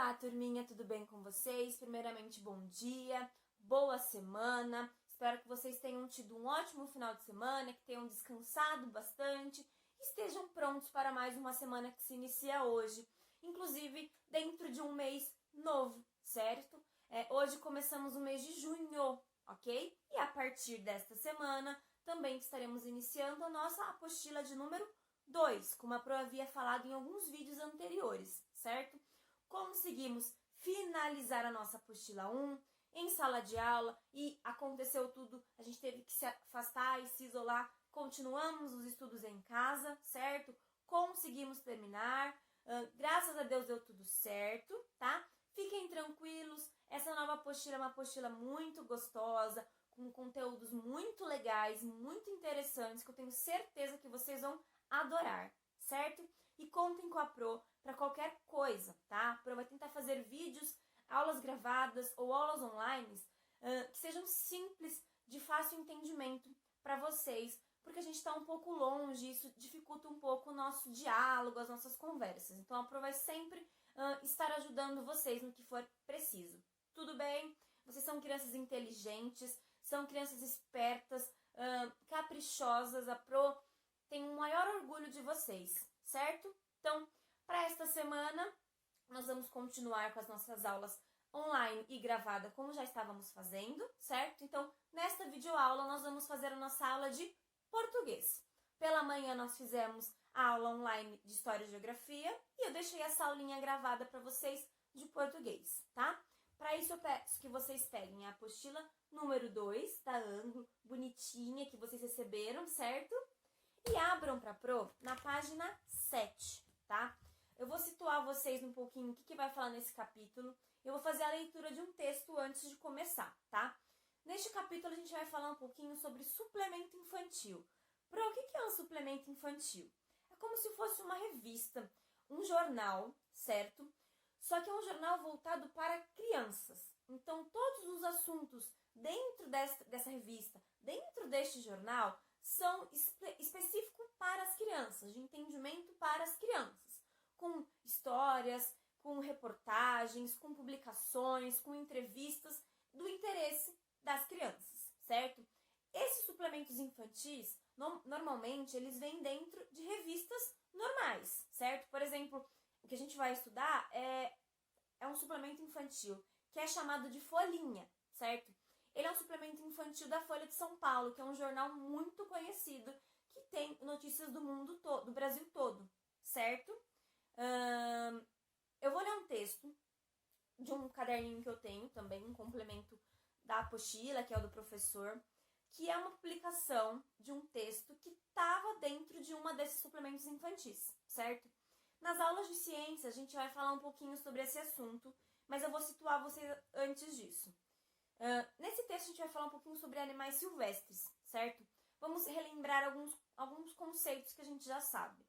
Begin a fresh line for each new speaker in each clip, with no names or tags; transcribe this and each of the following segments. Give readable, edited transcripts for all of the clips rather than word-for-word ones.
Olá, turminha, tudo bem com vocês? Primeiramente, bom dia, boa semana. Espero que vocês tenham tido um ótimo final de semana, que tenham descansado bastante e estejam prontos para mais uma semana que se inicia hoje, inclusive dentro de um mês novo, certo? Hoje começamos o mês de junho, ok? E a partir desta semana também estaremos iniciando a nossa apostila de número 2, como a Pro havia falado em alguns vídeos anteriores, certo? Conseguimos finalizar a nossa apostila 1 em sala de aula e aconteceu tudo, a gente teve que se afastar e se isolar, continuamos os estudos em casa, certo? Conseguimos terminar, graças a Deus deu tudo certo, tá? Fiquem tranquilos, essa nova apostila é uma apostila muito gostosa, com conteúdos muito legais, muito interessantes, que eu tenho certeza que vocês vão adorar, certo? E contem com a Pro para qualquer coisa, tá? A Pro vai tentar fazer vídeos, aulas gravadas ou aulas online que sejam simples, de fácil entendimento para vocês, porque a gente está um pouco longe e isso dificulta um pouco o nosso diálogo, as nossas conversas. Então a Pro vai sempre estar ajudando vocês no que for preciso. Tudo bem? Vocês são crianças inteligentes, são crianças espertas, caprichosas. A Pro tem um maior orgulho de vocês, certo? Então, para esta semana, nós vamos continuar com as nossas aulas online e gravada, como já estávamos fazendo, certo? Então, nesta videoaula, nós vamos fazer a nossa aula de português. Pela manhã, nós fizemos a aula online de História e Geografia e eu deixei essa aulinha gravada para vocês de português, tá? Para isso, eu peço que vocês peguem a apostila número 2, da Ângulo, bonitinha, que vocês receberam, certo? E abram para a Pro na página 7, tá? Eu vou situar vocês um pouquinho o que vai falar nesse capítulo. Eu vou fazer a leitura de um texto antes de começar, tá? Neste capítulo, a gente vai falar um pouquinho sobre suplemento infantil. Pro, o que é um suplemento infantil? É como se fosse uma revista, um jornal, certo? Só que é um jornal voltado para crianças. Então, todos os assuntos dentro dessa revista, dentro deste jornal, são específicos para as crianças, de entendimento para as crianças. Com histórias, com reportagens, com publicações, com entrevistas do interesse das crianças, certo? Esses suplementos infantis, normalmente, eles vêm dentro de revistas normais, certo? Por exemplo, o que a gente vai estudar é um suplemento infantil, que é chamado de Folhinha, certo? Ele é um suplemento infantil da Folha de São Paulo, que é um jornal muito conhecido, que tem notícias do mundo todo, do Brasil todo, certo? Eu vou ler um texto de um caderninho que eu tenho também, um complemento da apostila, que é o do professor, que é uma publicação de um texto que estava dentro de uma desses suplementos infantis, certo? Nas aulas de ciência, a gente vai falar um pouquinho sobre esse assunto, mas eu vou situar vocês antes disso. Nesse texto, a gente vai falar um pouquinho sobre animais silvestres, certo? Vamos relembrar alguns conceitos que a gente já sabe.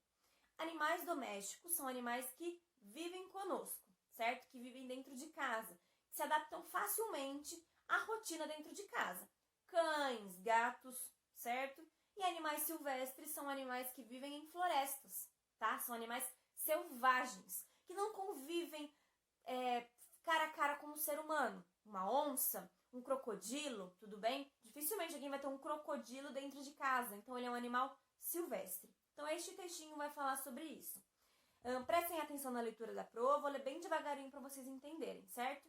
Animais domésticos são animais que vivem conosco, certo? Que vivem dentro de casa, que se adaptam facilmente à rotina dentro de casa. Cães, gatos, certo? E animais silvestres são animais que vivem em florestas, tá? São animais selvagens, que não convivem cara a cara com o ser humano. Uma onça, um crocodilo, tudo bem? Dificilmente alguém vai ter um crocodilo dentro de casa, então ele é um animal silvestre. Então este textinho vai falar sobre isso. Prestem atenção na leitura da prova, vou ler bem devagarinho para vocês entenderem, certo?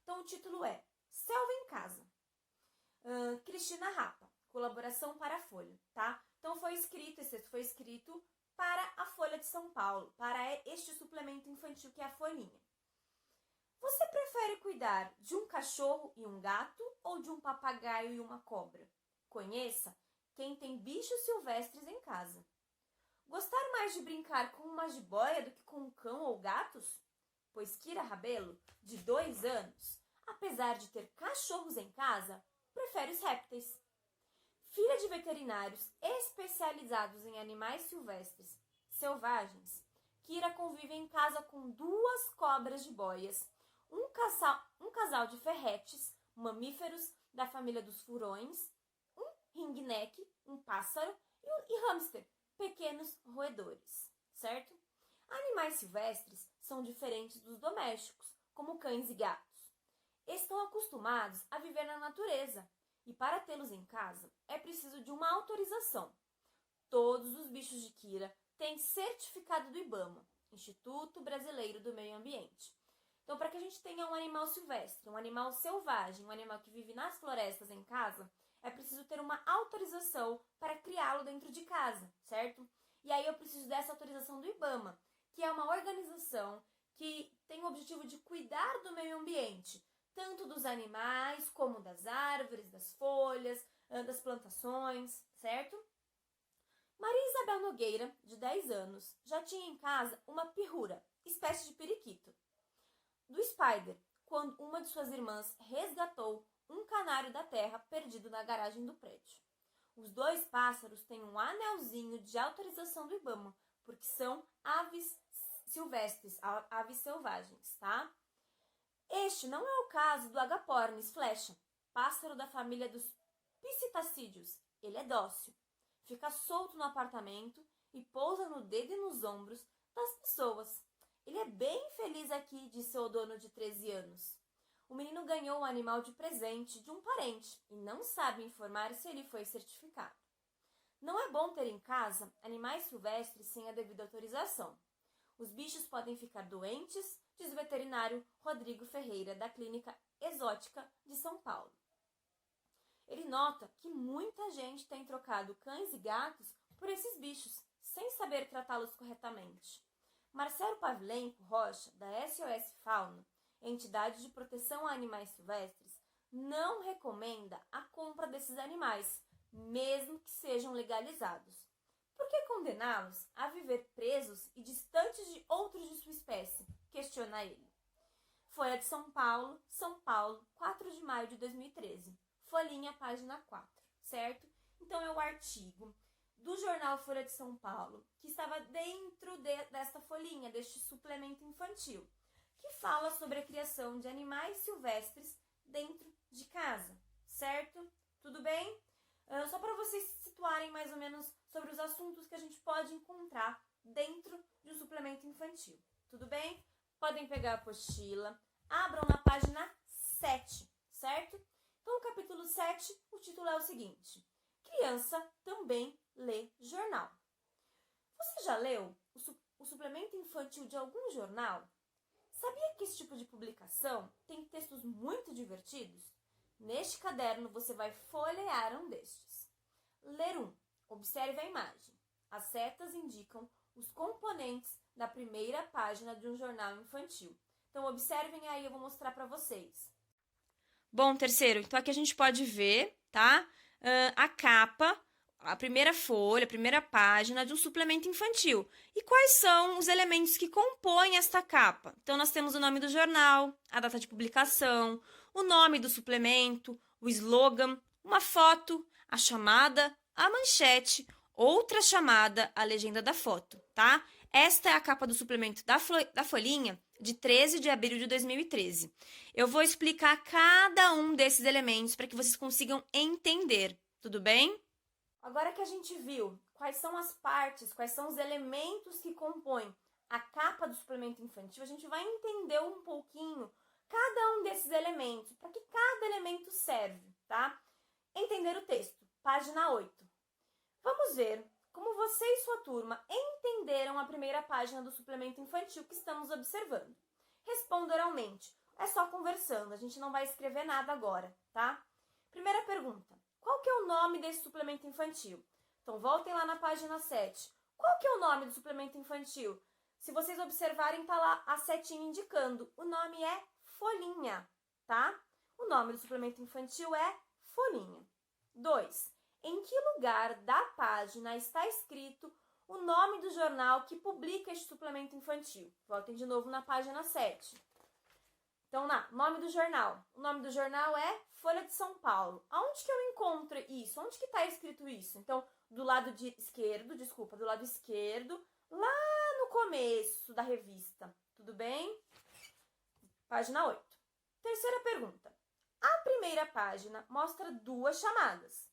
Então o título é Selva em Casa. Cristina Rapa, colaboração para a Folha, tá? Então esse texto foi escrito para a Folha de São Paulo, para este suplemento infantil que é a Folhinha. Você prefere cuidar de um cachorro e um gato ou de um papagaio e uma cobra? Conheça quem tem bichos silvestres em casa. Gostar mais de brincar com uma jiboia do que com um cão ou gatos? Pois Kira Rabelo, de 2 anos, apesar de ter cachorros em casa, prefere os répteis. Filha de veterinários especializados em animais silvestres selvagens, Kira convive em casa com 2 cobras jiboias, um casal de ferretes, mamíferos da família dos furões, um ringneck, um pássaro, e hamster, pequenos roedores, certo? Animais silvestres são diferentes dos domésticos, como cães e gatos. Estão acostumados a viver na natureza e para tê-los em casa é preciso de uma autorização. Todos os bichos de Kira têm certificado do IBAMA, Instituto Brasileiro do Meio Ambiente. Então, para que a gente tenha um animal silvestre, um animal selvagem, um animal que vive nas florestas em casa, é preciso ter uma autorização para criá-lo dentro de casa, certo? E aí eu preciso dessa autorização do IBAMA, que é uma organização que tem o objetivo de cuidar do meio ambiente, tanto dos animais como das árvores, das folhas, das plantações, certo? Maria Isabel Nogueira, de 10 anos, já tinha em casa uma pirrura, espécie de periquito, do Spider, quando uma de suas irmãs resgatou um canário da terra perdido na garagem do prédio. Os dois pássaros têm um anelzinho de autorização do IBAMA, porque são aves silvestres, aves selvagens, tá? Este não é o caso do agapornis flecha, pássaro da família dos piscitacídeos. Ele é dócil, fica solto no apartamento e pousa no dedo e nos ombros das pessoas. Ele é bem feliz aqui, disse o dono de 13 anos. O menino ganhou um animal de presente de um parente e não sabe informar se ele foi certificado. Não é bom ter em casa animais silvestres sem a devida autorização. Os bichos podem ficar doentes, diz o veterinário Rodrigo Ferreira, da Clínica Exótica de São Paulo. Ele nota que muita gente tem trocado cães e gatos por esses bichos, sem saber tratá-los corretamente. Marcelo Pavlenko Rocha, da SOS Fauna, entidade de proteção a animais silvestres, não recomenda a compra desses animais, mesmo que sejam legalizados. Por que condená-los a viver presos e distantes de outros de sua espécie? Questiona ele. Folha de São Paulo, 4 de maio de 2013. Folhinha, página 4, certo? Então é o artigo do jornal Folha de São Paulo, que estava dentro desta folhinha, deste suplemento infantil, que fala sobre a criação de animais silvestres dentro de casa, certo? Tudo bem? Só para vocês se situarem mais ou menos sobre os assuntos que a gente pode encontrar dentro de um suplemento infantil. Tudo bem? Podem pegar a apostila, abram na página 7, certo? Então, o capítulo 7, o título é o seguinte: Criança também lê jornal. Você já leu o suplemento infantil de algum jornal? Sabia que esse tipo de publicação tem textos muito divertidos? Neste caderno, você vai folhear um destes. Ler 1. Observe a imagem. As setas indicam os componentes da primeira página de um jornal infantil. Então, observem aí, eu vou mostrar para vocês. Bom, terceiro, então aqui a gente pode ver, tá? A capa, a primeira folha, a primeira página de um suplemento infantil. E quais são os elementos que compõem esta capa? Então, nós temos o nome do jornal, a data de publicação, o nome do suplemento, o slogan, uma foto, a chamada, a manchete, outra chamada, a legenda da foto, tá? Esta é a capa do suplemento da folhinha de 13 de abril de 2013. Eu vou explicar cada um desses elementos para que vocês consigam entender, tudo bem? Agora que a gente viu quais são as partes, quais são os elementos que compõem a capa do suplemento infantil, a gente vai entender um pouquinho cada um desses elementos, para que cada elemento serve, tá? Entender o texto, página 8. Vamos ver como você e sua turma entenderam a primeira página do suplemento infantil que estamos observando. Responda oralmente. É só conversando, a gente não vai escrever nada agora, tá? Primeira pergunta. Qual que é o nome desse suplemento infantil? Então, voltem lá na página 7. Qual que é o nome do suplemento infantil? Se vocês observarem, tá lá a setinha indicando. O nome é Folhinha, tá? O nome do suplemento infantil é Folhinha. 2. Em que lugar da página está escrito o nome do jornal que publica este suplemento infantil? Voltem de novo na página 7. Então, nome do jornal. O nome do jornal é Folha de São Paulo. Aonde que eu encontro isso? Onde que está escrito isso? Então, do lado esquerdo, lá no começo da revista. Tudo bem? Página 8. Terceira pergunta. A primeira página mostra 2 chamadas.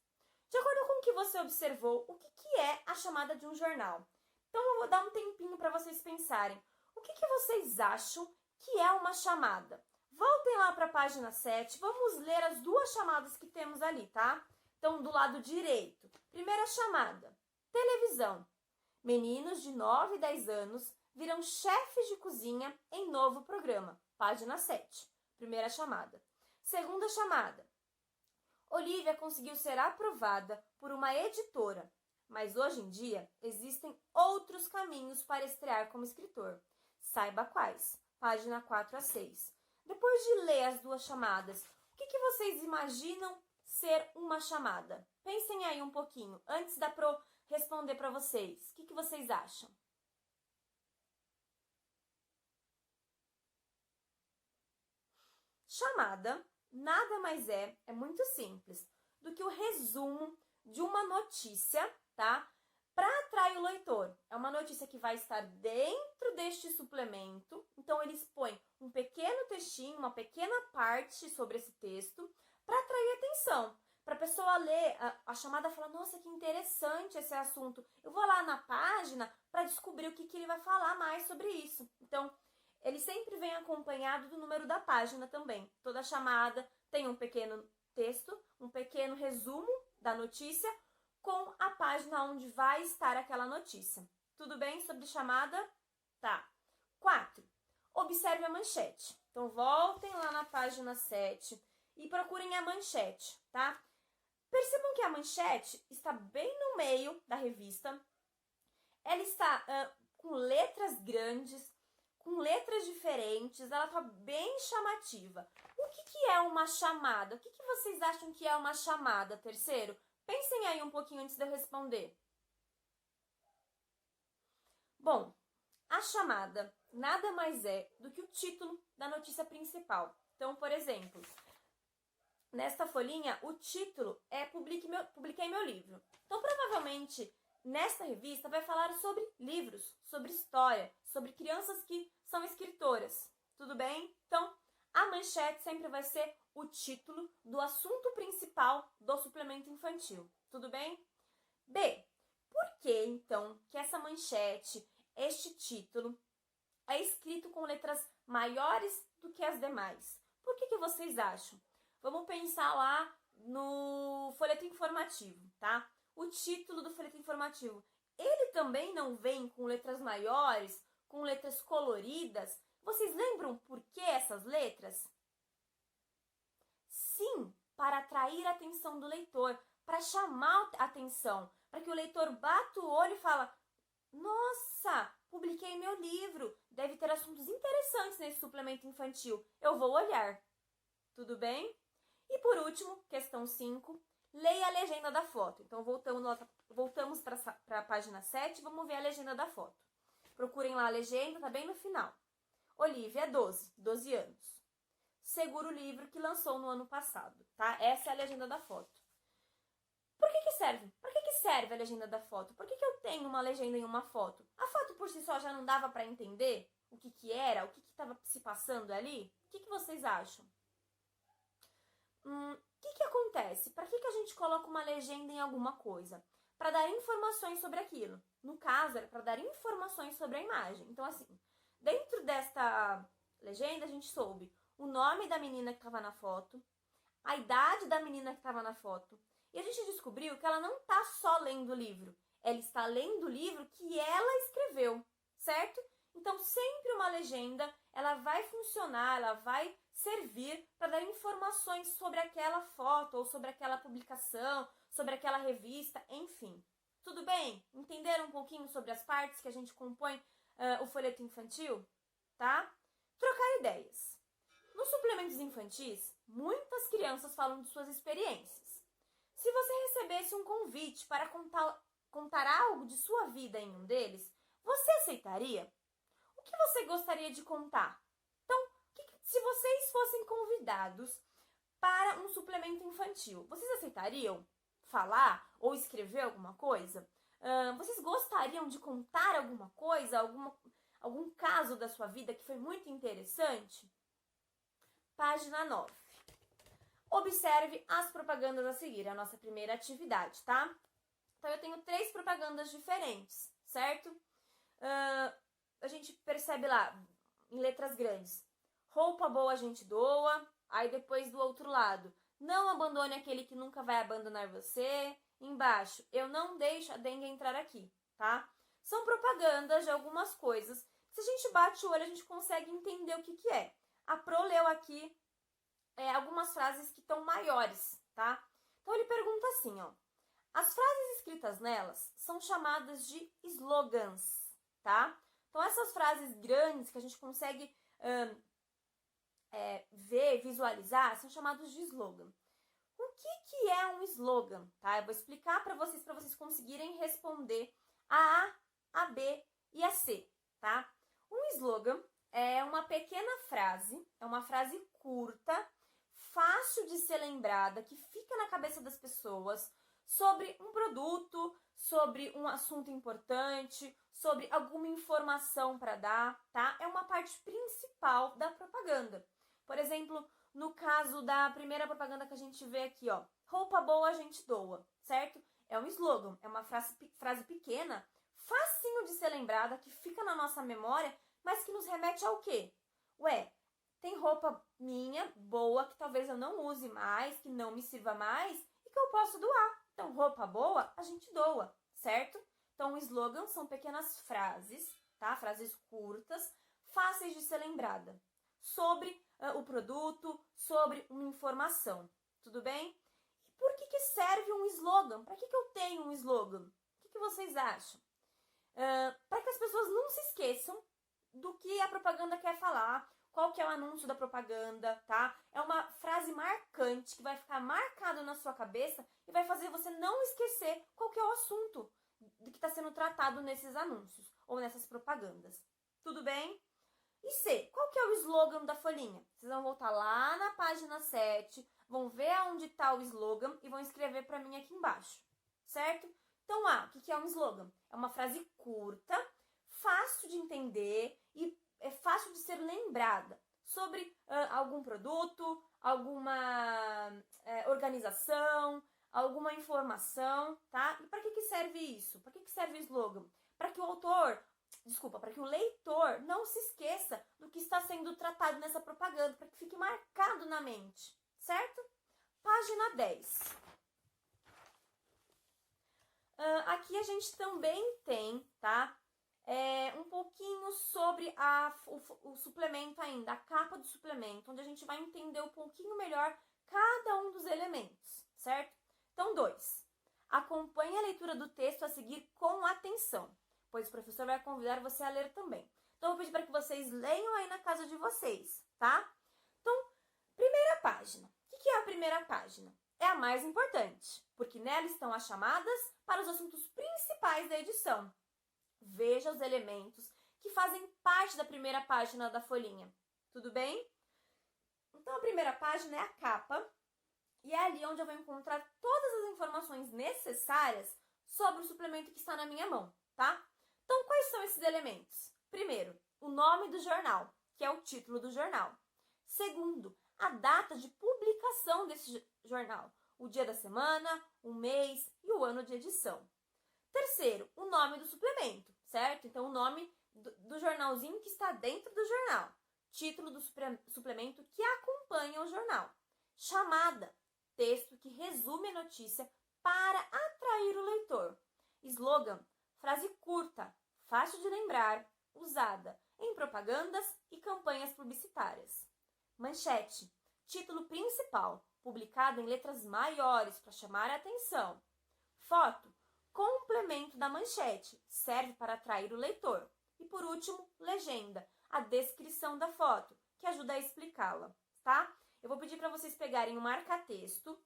De acordo com o que você observou, o que é a chamada de um jornal? Então, eu vou dar um tempinho para vocês pensarem. O que vocês acham que é uma chamada? Voltem lá para a página 7, vamos ler as duas chamadas que temos ali, tá? Então, do lado direito, primeira chamada, televisão. Meninos de 9 e 10 anos viram chefes de cozinha em novo programa, página 7, primeira chamada. Segunda chamada, Olivia conseguiu ser aprovada por uma editora, mas hoje em dia existem outros caminhos para estrear como escritor. Saiba quais, página 4 a 6. Depois de ler as duas chamadas, o que vocês imaginam ser uma chamada? Pensem aí um pouquinho, antes da Pro responder para vocês. O que vocês acham? Chamada nada mais é muito simples, do que o resumo de uma notícia, tá? Para atrair o leitor. É uma notícia que vai estar dentro deste suplemento, então eles põem um pequeno textinho, uma pequena parte sobre esse texto, para atrair atenção. Para a pessoa ler a chamada e falar, nossa, que interessante esse assunto. Eu vou lá na página para descobrir o que ele vai falar mais sobre isso. Então, ele sempre vem acompanhado do número da página também. Toda chamada tem um pequeno texto, um pequeno resumo da notícia com a página onde vai estar aquela notícia. Tudo bem sobre chamada? Tá. 4. Observe a manchete. Então, voltem lá na página 7 e procurem a manchete, tá? Percebam que a manchete está bem no meio da revista. Ela está com letras grandes, com letras diferentes, ela está bem chamativa. O que é uma chamada? O que vocês acham que é uma chamada, terceiro? Pensem aí um pouquinho antes de eu responder. Bom, a chamada nada mais é do que o título da notícia principal. Então, por exemplo, nesta folhinha, o título é Publiquei meu livro. Então, provavelmente, nesta revista vai falar sobre livros, sobre história, sobre crianças que são escritoras. Tudo bem? Então, a manchete sempre vai ser o título do assunto principal do suplemento infantil. Tudo bem? B. Por que, então, que essa manchete, este título, é escrito com letras maiores do que as demais? Por que vocês acham? Vamos pensar lá no folheto informativo, tá? O título do folheto informativo, ele também não vem com letras maiores, com letras coloridas? Vocês lembram por que essas letras? Sim, para atrair a atenção do leitor, para chamar a atenção, para que o leitor bata o olho e fala, nossa, publiquei meu livro, deve ter assuntos interessantes nesse suplemento infantil, eu vou olhar. Tudo bem? E por último, questão 5, leia a legenda da foto. Então, voltamos para a página 7, vamos ver a legenda da foto. Procurem lá a legenda, tá bem no final. Olivia, 12 anos. Segura o livro que lançou no ano passado, tá? Essa é a legenda da foto. Por que serve? Para que serve a legenda da foto? Por que eu tenho uma legenda em uma foto? A foto por si só já não dava para entender o que era, o que estava se passando ali? O que vocês acham? O que acontece? Para que a gente coloca uma legenda em alguma coisa? Para dar informações sobre aquilo. No caso, era para dar informações sobre a imagem. Então, assim, dentro desta legenda, a gente soube o nome da menina que estava na foto, a idade da menina que estava na foto. E a gente descobriu que ela não está só lendo o livro. Ela está lendo o livro que ela escreveu, certo? Então, sempre uma legenda, ela vai funcionar, ela vai servir para dar informações sobre aquela foto, ou sobre aquela publicação, sobre aquela revista, enfim. Tudo bem? Entenderam um pouquinho sobre as partes que a gente compõe o folheto infantil? Tá? Trocar ideias. Nos suplementos infantis, muitas crianças falam de suas experiências. Se você recebesse um convite para contar algo de sua vida em um deles, você aceitaria? O que você gostaria de contar? Então, se vocês fossem convidados para um suplemento infantil, vocês aceitariam falar ou escrever alguma coisa? Vocês gostariam de contar alguma coisa, algum caso da sua vida que foi muito interessante? Página 9. Observe as propagandas a seguir, a nossa primeira atividade, tá? Então, eu tenho 3 propagandas diferentes, certo? A gente percebe lá, em letras grandes, roupa boa a gente doa. Aí depois do outro lado, não abandone aquele que nunca vai abandonar você. Embaixo, eu não deixo a dengue entrar aqui, tá? São propagandas de algumas coisas. Se a gente bate o olho, a gente consegue entender o que que é. A Pro leu aqui algumas frases que estão maiores, tá? Então ele pergunta assim, ó. As frases escritas nelas são chamadas de slogans, tá? Então essas frases grandes que a gente consegue ver, visualizar, são chamados de slogan. O que é um slogan, tá? Eu vou explicar para vocês conseguirem responder a A, B e a C, tá? Um slogan é uma pequena frase, é uma frase curta, fácil de ser lembrada, que fica na cabeça das pessoas sobre um produto, sobre um assunto importante, sobre alguma informação para dar, tá? É uma parte principal da propaganda. Por exemplo, no caso da primeira propaganda que a gente vê aqui, ó, roupa boa a gente doa, certo? É um slogan, é uma frase pequena, facinho de ser lembrada, que fica na nossa memória, mas que nos remete ao quê? Ué, tem roupa minha, boa, que talvez eu não use mais, que não me sirva mais e que eu posso doar. Então, roupa boa, a gente doa, certo? Então, o slogan são pequenas frases, tá? Frases curtas, fáceis de ser lembrada, sobre o produto, sobre uma informação, tudo bem? E por que serve um slogan? Para que eu tenho um slogan? O que vocês acham? Para que as pessoas não se esqueçam do que a propaganda quer falar, qual que é o anúncio da propaganda, tá? É uma frase marcante que vai ficar marcada na sua cabeça e vai fazer você não esquecer qual que é o assunto que está sendo tratado nesses anúncios ou nessas propagandas. Tudo bem? E C, qual que é o slogan da folhinha? Vocês vão voltar lá na página 7, vão ver onde está o slogan e vão escrever para mim aqui embaixo, certo? Então, o que é um slogan? É uma frase curta, fácil de entender e é fácil de ser lembrada sobre algum produto, alguma organização, alguma informação, tá? E para que serve isso? Para que serve o slogan? Para que para que o leitor não se esqueça do que está sendo tratado nessa propaganda, para que fique marcado na mente, certo? Página 10. Aqui a gente também tem, tá? Um pouquinho sobre o suplemento ainda, a capa do suplemento, onde a gente vai entender um pouquinho melhor cada um dos elementos, certo? Então, 2. Acompanhe a leitura do texto a seguir com atenção, pois o professor vai convidar você a ler também. Então, eu vou pedir para que vocês leiam aí na casa de vocês, tá? Então, primeira página. O que é a primeira página? É a mais importante, porque nela estão as chamadas para os assuntos principais da edição. Veja os elementos que fazem parte da primeira página da folhinha. Tudo bem? Então, a primeira página é a capa e é ali onde eu vou encontrar todas as informações necessárias sobre o suplemento que está na minha mão, tá? Então, quais são esses elementos? Primeiro, o nome do jornal, que é o título do jornal. Segundo, a data de publicação desse jornal, o dia da semana, o mês e o ano de edição. Terceiro, o nome do suplemento, certo? Então, o nome do jornalzinho que está dentro do jornal. Título do suplemento que acompanha o jornal. Chamada, texto que resume a notícia para atrair o leitor. Slogan, frase curta, fácil de lembrar, usada em propagandas e campanhas publicitárias. Manchete, título principal, publicado em letras maiores para chamar a atenção. Foto, complemento da manchete, serve para atrair o leitor. E por último, legenda, a descrição da foto, que ajuda a explicá-la, tá? Eu vou pedir para vocês pegarem um marca-texto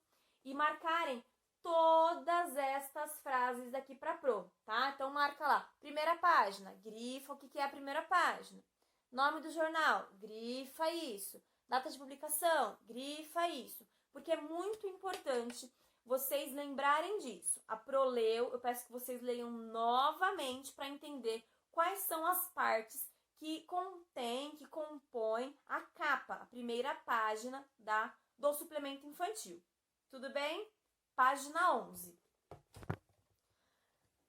e marcarem todas estas frases daqui para Pro, tá? Então, marca lá, primeira página, grifa o que é a primeira página. Nome do jornal, grifa isso. Data de publicação, grifa isso. Porque é muito importante vocês lembrarem disso. A Pro leu, eu peço que vocês leiam novamente para entender quais são as partes que compõem a capa, a primeira página do suplemento infantil. Tudo bem? Página 11.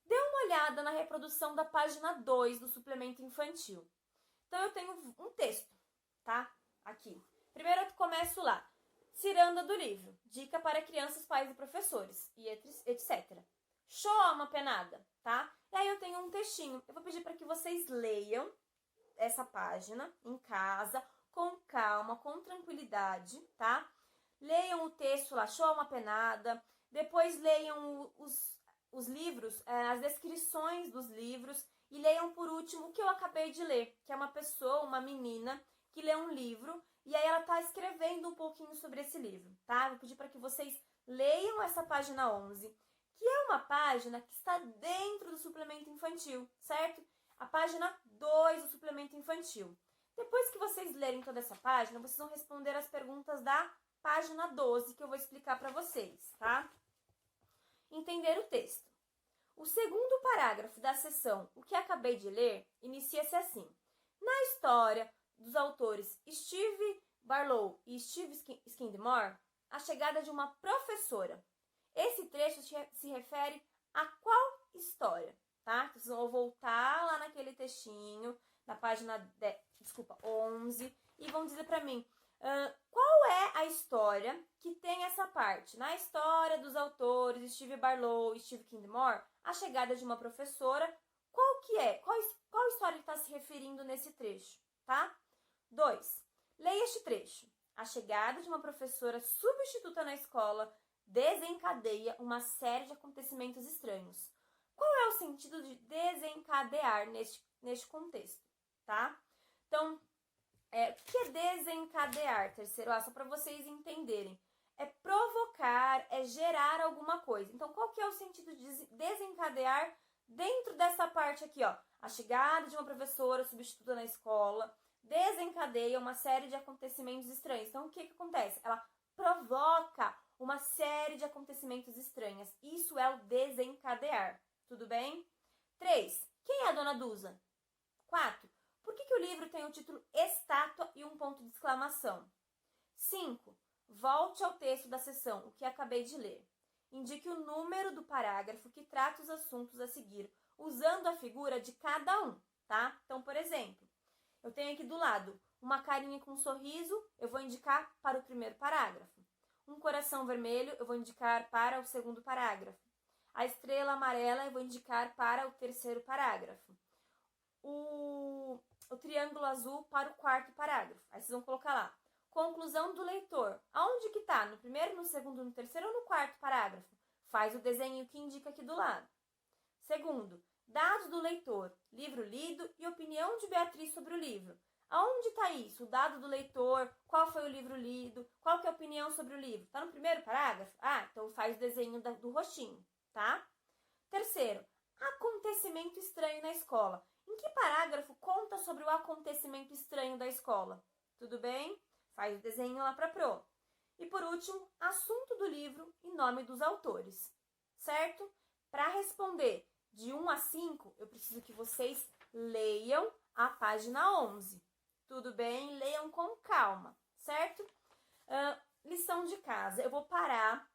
Dê uma olhada na reprodução da página 2 do suplemento infantil. Então, eu tenho um texto, tá? aqui. Primeiro eu começo lá. Ciranda do livro. Dica para crianças, pais e professores. E etc. Show uma penada, tá? E aí eu tenho um textinho. Eu vou pedir para que vocês leiam essa página em casa, com calma, com tranquilidade, tá? Leiam o texto lá, show uma penada. Depois leiam os livros, as descrições dos livros. E leiam por último o que eu acabei de ler, que é uma pessoa, uma menina, que lê um livro e aí ela está escrevendo um pouquinho sobre esse livro, tá? Vou pedir para que vocês leiam essa página 11, que é uma página que está dentro do suplemento infantil, certo? A página 2 do suplemento infantil. Depois que vocês lerem toda essa página, vocês vão responder as perguntas da página 12, que eu vou explicar para vocês, tá? Entender o texto. O segundo parágrafo da seção O que acabei de ler inicia-se assim. Na história dos autores Steve Barlow e Steve Skidmore, a chegada de uma professora. Esse trecho se refere a qual história? Tá? Então, vocês vão voltar lá naquele textinho, na página 11, e vão dizer para mim qual é a história que tem essa parte. Na história dos autores Steve Barlow e Steve Skidmore, a chegada de uma professora, qual que é? Qual história está se referindo nesse trecho, tá? 2. Leia este trecho. A chegada de uma professora substituta na escola desencadeia uma série de acontecimentos estranhos. Qual é o sentido de desencadear neste contexto, tá? Então, o que é desencadear, terceiro A, só para vocês entenderem? É provocar, é gerar alguma coisa. Então, qual que é o sentido de desencadear dentro dessa parte aqui, ó? A chegada de uma professora substituta na escola desencadeia uma série de acontecimentos estranhos. Então, o que acontece? Ela provoca uma série de acontecimentos estranhos. Isso é o desencadear. Tudo bem? 3. Quem é a dona Dusa? 4. Por que o livro tem o título Estátua e um ponto de exclamação? 5. Volte ao texto da seção, o que acabei de ler. Indique o número do parágrafo que trata os assuntos a seguir, usando a figura de cada um, tá? Então, por exemplo, eu tenho aqui do lado uma carinha com um sorriso, eu vou indicar para o primeiro parágrafo. Um coração vermelho, eu vou indicar para o segundo parágrafo. A estrela amarela, eu vou indicar para o terceiro parágrafo. O triângulo azul para o quarto parágrafo. Aí vocês vão colocar lá. Conclusão do leitor. Aonde que tá? No primeiro, no segundo, no terceiro ou no quarto parágrafo? Faz o desenho que indica aqui do lado. Segundo, dados do leitor. Livro lido e opinião de Beatriz sobre o livro. Aonde está isso? O dado do leitor, qual foi o livro lido, qual que é a opinião sobre o livro? Está no primeiro parágrafo? Ah, então faz o desenho do rostinho, tá? Terceiro, acontecimento estranho na escola. Em que parágrafo conta sobre o acontecimento estranho da escola? Tudo bem? Faz o desenho lá para pro. E por último, assunto do livro e nome dos autores, certo? Para responder de 1 a 5, eu preciso que vocês leiam a página 11. Tudo bem? Leiam com calma, certo? Lição de casa. Eu vou parar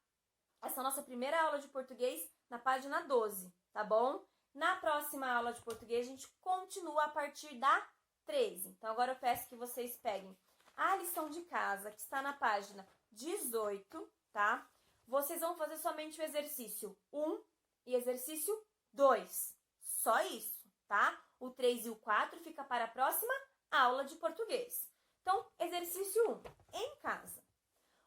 essa nossa primeira aula de português na página 12, tá bom? Na próxima aula de português, a gente continua a partir da 13. Então, agora eu peço que vocês peguem a lição de casa, que está na página 18, tá? Vocês vão fazer somente o exercício 1 e exercício 2. Só isso, tá? O 3 e o 4 fica para a próxima aula de português. Então, exercício 1. Em casa.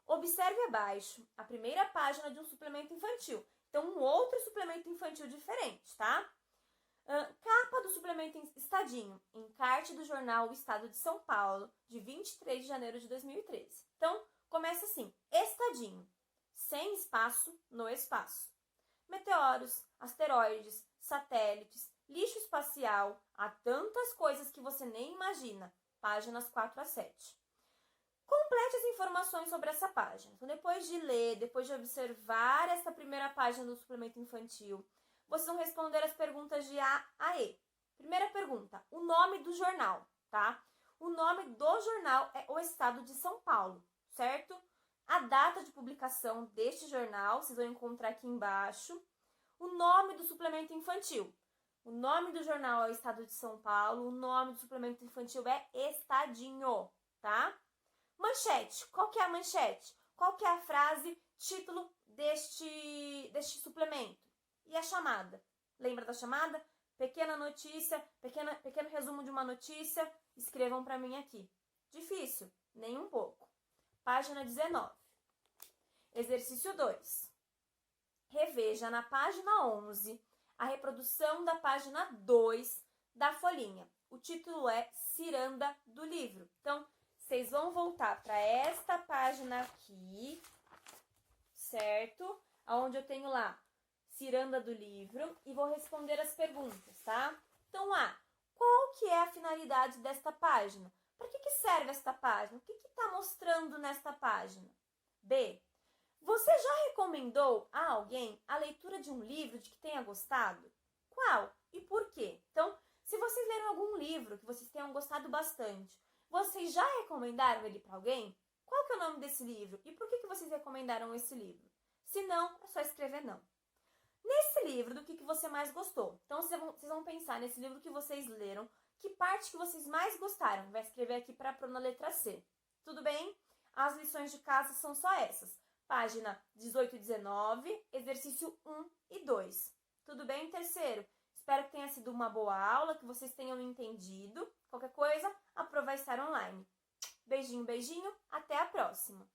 Observe abaixo a primeira página de um suplemento infantil. Então, um outro suplemento infantil diferente, tá? Capa do suplemento Estadinho. Encarte do jornal O Estado de São Paulo, de 23 de janeiro de 2013. Então, começa assim. Estadinho. Sem espaço no espaço. Meteoros, asteroides, satélites, lixo espacial, há tantas coisas que você nem imagina. Páginas 4 a 7. Complete as informações sobre essa página. Então, depois de ler, depois de observar essa primeira página do suplemento infantil, vocês vão responder as perguntas de A a E. Primeira pergunta, o nome do jornal, tá? O nome do jornal é O Estado de São Paulo, certo? A data de publicação deste jornal, vocês vão encontrar aqui embaixo. O nome do suplemento infantil. O nome do jornal é O Estado de São Paulo, o nome do suplemento infantil é Estadinho, tá? Manchete. Qual que é a manchete? Qual que é a frase, título deste suplemento? E a chamada? Lembra da chamada? Pequena notícia, pequeno resumo de uma notícia. Escrevam para mim aqui. Difícil? Nem um pouco. Página 19. Exercício 2. Reveja na página 11 a reprodução da página 2 da folhinha. O título é Ciranda do livro. Então, vocês vão voltar para esta página aqui, certo? Onde eu tenho lá Ciranda do livro e vou responder as perguntas, tá? Então, qual que é a finalidade desta página? Para que serve esta página? O que está mostrando nesta página? B. Você já recomendou a alguém a leitura de um livro de que tenha gostado? Qual e por quê? Então, se vocês leram algum livro que vocês tenham gostado bastante, vocês já recomendaram ele para alguém? Qual que é o nome desse livro? E por que vocês recomendaram esse livro? Se não, é só escrever não. Nesse livro, do que você mais gostou? Então, vocês vão pensar nesse livro que vocês leram, que parte que vocês mais gostaram? Vai escrever aqui para pôr na letra C. Tudo bem? As lições de casa são só essas. Página 18 e 19, exercício 1 e 2. Tudo bem, terceiro? Espero que tenha sido uma boa aula, que vocês tenham entendido. Qualquer coisa, a prova vai estar online. Beijinho, beijinho. Até a próxima!